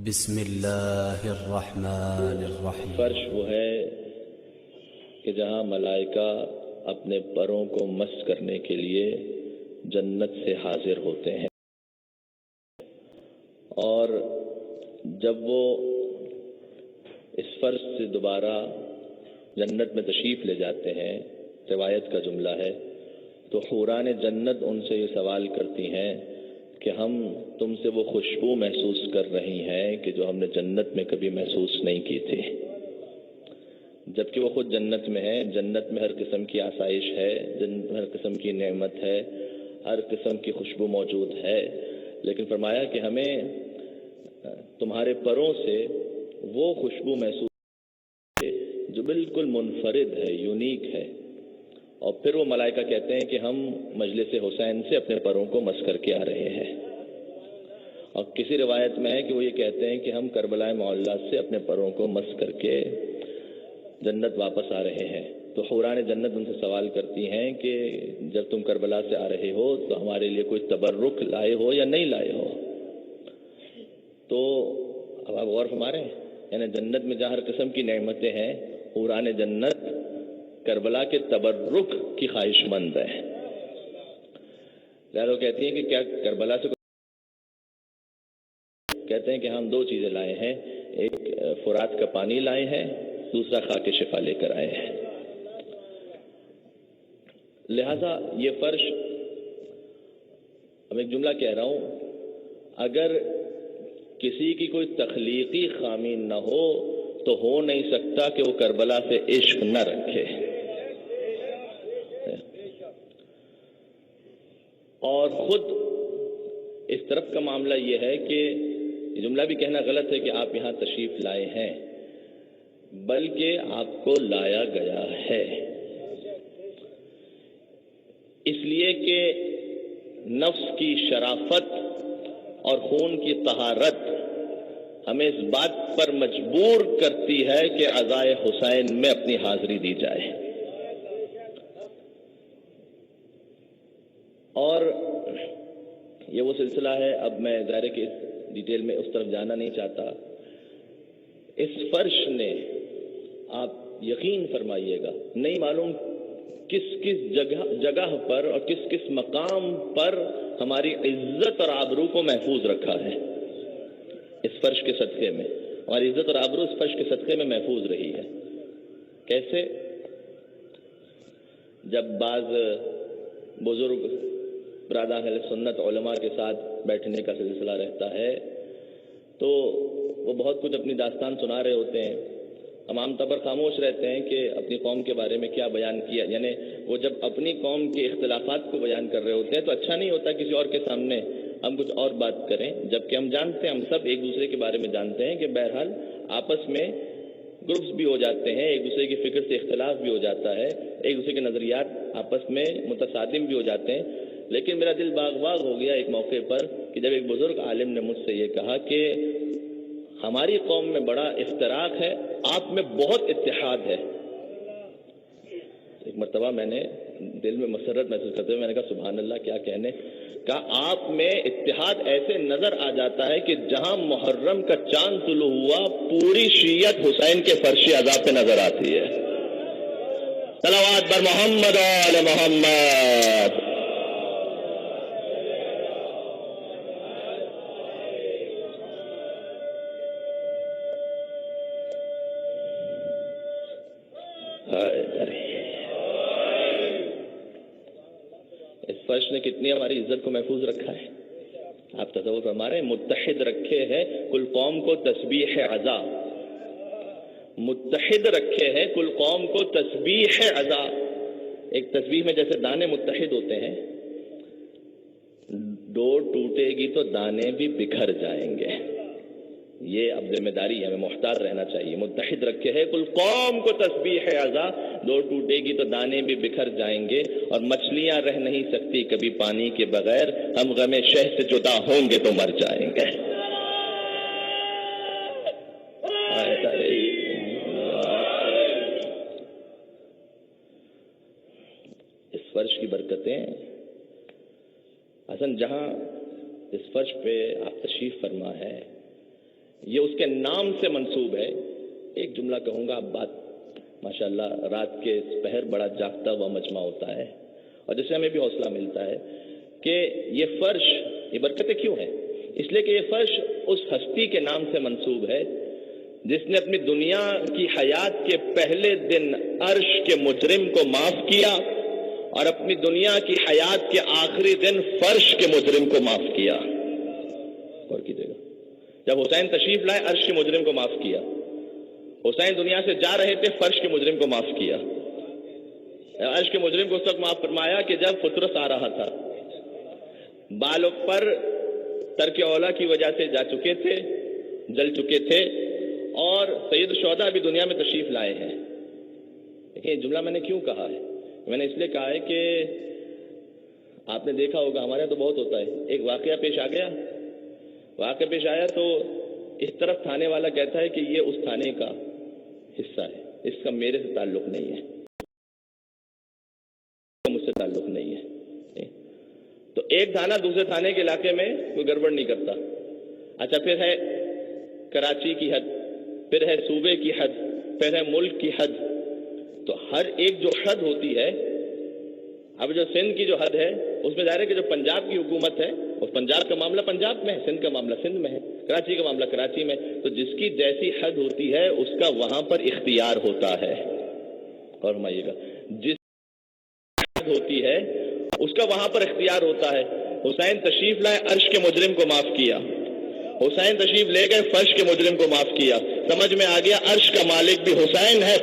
بسم اللہ الرحمن الرحیم۔ فرش وہ ہے کہ جہاں ملائکہ اپنے پروں کو مس کرنے کے لیے جنت سے حاضر ہوتے ہیں، اور جب وہ اس فرش سے دوبارہ جنت میں تشریف لے جاتے ہیں، روایت کا جملہ ہے، تو حوران جنت ان سے یہ سوال کرتی ہیں کہ ہم تم سے وہ خوشبو محسوس کر رہی ہیں کہ جو ہم نے جنت میں کبھی محسوس نہیں کی تھی، جبکہ وہ خود جنت میں ہے۔ جنت میں ہر قسم کی آسائش ہے، جنت میں ہر قسم کی نعمت ہے، ہر قسم کی خوشبو موجود ہے، لیکن فرمایا کہ ہمیں تمہارے پروں سے وہ خوشبو محسوس ہے جو بالکل منفرد ہے، یونیک ہے۔ اور پھر وہ ملائکہ کہتے ہیں کہ ہم مجلس حسین سے اپنے پروں کو مس کر کے آ رہے ہیں، اور کسی روایت میں ہے کہ وہ یہ کہتے ہیں کہ ہم کربلا معلیٰ سے اپنے پروں کو مس کر کے جنت واپس آ رہے ہیں۔ تو حوران جنت ان سے سوال کرتی ہیں کہ جب تم کربلا سے آ رہے ہو تو ہمارے لیے کوئی تبرک لائے ہو یا نہیں لائے ہو؟ تو اب آپ غور فرما رہے ہیں، یعنی جنت میں جہاں ہر قسم کی نعمتیں ہیں، حوران جنت کربلا کے تبرک کی خواہش مند ہے۔ لہذا وہ کہتی ہیں کہ کیا کربلا سے کہتے ہیں کہ ہم دو چیزیں لائے ہیں، ایک فرات کا پانی لائے ہیں، دوسرا خاک شفا لے کر آئے ہیں۔ لہذا یہ فرش، اب ایک جملہ کہہ رہا ہوں، اگر کسی کی کوئی تخلیقی خامی نہ ہو تو ہو نہیں سکتا کہ وہ کربلا سے عشق نہ رکھے، اور خود اس طرف کا معاملہ یہ ہے کہ یہ جملہ بھی کہنا غلط ہے کہ آپ یہاں تشریف لائے ہیں، بلکہ آپ کو لایا گیا ہے، اس لیے کہ نفس کی شرافت اور خون کی طہارت ہمیں اس بات پر مجبور کرتی ہے کہ عزائے حسین میں اپنی حاضری دی جائے۔ اور یہ وہ سلسلہ ہے، اب میں ظاہر ہے کہ اس ڈیٹیل میں اس طرف جانا نہیں چاہتا۔ اس فرش نے، آپ یقین فرمائیے گا، نہیں معلوم کس کس جگہ پر اور کس کس مقام پر ہماری عزت اور آبرو کو محفوظ رکھا ہے۔ اس فرش کے صدقے میں ہماری عزت اور آبرو اس فرش کے صدقے میں محفوظ رہی ہے۔ کیسے؟ جب بعض بزرگ برادران اہل سنت علماء کے ساتھ بیٹھنے کا سلسلہ رہتا ہے تو وہ بہت کچھ اپنی داستان سنا رہے ہوتے ہیں، ہم عام طور پر خاموش رہتے ہیں کہ اپنی قوم کے بارے میں کیا بیان کیا، یعنی وہ جب اپنی قوم کے اختلافات کو بیان کر رہے ہوتے ہیں تو اچھا نہیں ہوتا کسی اور کے سامنے ہم کچھ اور بات کریں، جبکہ ہم جانتے ہیں، ہم سب ایک دوسرے کے بارے میں جانتے ہیں کہ بہرحال آپس میں گروپس بھی ہو جاتے ہیں، ایک دوسرے کی فکر سے اختلاف بھی ہو جاتا ہے، ایک دوسرے کے نظریات آپس میں متصادم بھی ہو جاتے ہیں، لیکن میرا دل باغ باغ ہو گیا ایک موقع پر کہ جب ایک بزرگ عالم نے مجھ سے یہ کہا کہ ہماری قوم میں بڑا افتراق ہے، آپ میں بہت اتحاد ہے۔ ایک مرتبہ میں نے دل میں مسرت محسوس کرتے ہوئے میں نے کہا سبحان اللہ، کیا کہنے، کہا آپ میں اتحاد ایسے نظر آ جاتا ہے کہ جہاں محرم کا چاند طلوع ہوا پوری شیعت حسین کے فرش عذاب پہ نظر آتی ہے۔ صلوات بر محمد و آل محمد۔ اس فرش نے کتنی ہماری عزت کو محفوظ رکھا ہے، آپ تصور فرما رہے ہیں، متحد رکھے ہیں کل قوم کو تسبیح عزا، متحد رکھے ہیں کل قوم کو تسبیح عزا۔ ایک تسبیح میں جیسے دانے متحد ہوتے ہیں، ڈور ٹوٹے گی تو دانے بھی بکھر جائیں گے، یہ اب ذمہ داری ہے، ہمیں محتاط رہنا چاہیے۔ متحد رکھے ہے کل قوم کو تسبیح عزا، ڈور ٹوٹے گی تو دانے بھی بکھر جائیں گے، اور مچھلیاں رہ نہیں سکتی کبھی پانی کے بغیر، ہم غم شہ سے جدا ہوں گے تو مر جائیں گے۔ اس فرش کی برکتیں حسن، جہاں اس فرش پہ آپ تشریف فرما ہے، یہ اس کے نام سے منسوب ہے. ایک جملہ کہوں گا. اب بات ماشاءاللہ رات کے پہر بڑا جاگتا ہوا مجمع ہوتا ہے اور جس سے ہمیں بھی حوصلہ ملتا ہے کہ یہ فرش یہ برکتیں کیوں ہیں؟ اس لیے کہ یہ فرش اس ہستی کے نام سے منسوب ہے جس نے اپنی دنیا کی حیات کے پہلے دن عرش کے مجرم کو معاف کیا اور اپنی دنیا کی حیات کے آخری دن فرش کے مجرم کو معاف کیا. اور کیجیے گا جب حسین تشریف لائے عرش کے مجرم کو معاف کیا. حسین دنیا سے جا رہے تھے فرش کے مجرم کو معاف کیا. عرش کے مجرم کو اس وقت معاف فرمایا کہ جب فطرت آ رہا تھا، بالوں پر ترک اولا کی وجہ سے جا چکے تھے، جل چکے تھے، اور سید الشہداء بھی دنیا میں تشریف لائے ہیں. دیکھیں جملہ میں نے کیوں کہا ہے؟ میں نے اس لیے کہا ہے کہ آپ نے دیکھا ہوگا ہمارے یہاں تو بہت ہوتا ہے. ایک واقعہ پیش آ گیا، واقعہ پیش آیا تو اس طرف تھانے والا کہتا ہے کہ یہ اس تھانے کا حصہ ہے، اس کا میرے سے تعلق نہیں ہے، مجھ سے تعلق نہیں ہے. تو ایک تھانہ دوسرے تھانے کے علاقے میں کوئی گڑبڑ نہیں کرتا. اچھا پھر ہے کراچی کی حد، پھر ہے صوبے کی حد، پھر ہے ملک کی حد. تو ہر ایک جو حد ہوتی ہے، اب جو سندھ کی جو حد ہے اس میں ظاہر ہے کہ جو پنجاب کی حکومت ہے اس پنجاب کا معاملہ پنجاب میں ہے، سندھ کا معاملہ سندھ میں ہے، کراچی کا معاملہ کراچی میں. تو جس کی جیسی حد ہوتی ہے اس کا وہاں پر اختیار ہوتا ہے. اور فرمائیے گا جس حد ہوتی ہے اس کا وہاں پر اختیار ہوتا ہے. حسین تشریف لائے عرش کے مجرم کو معاف کیا، حسین تشریف لے گئے فرش کے مجرم کو معاف کیا. سمجھ میں آ گیا عرش کا مالک بھی حسین ہے.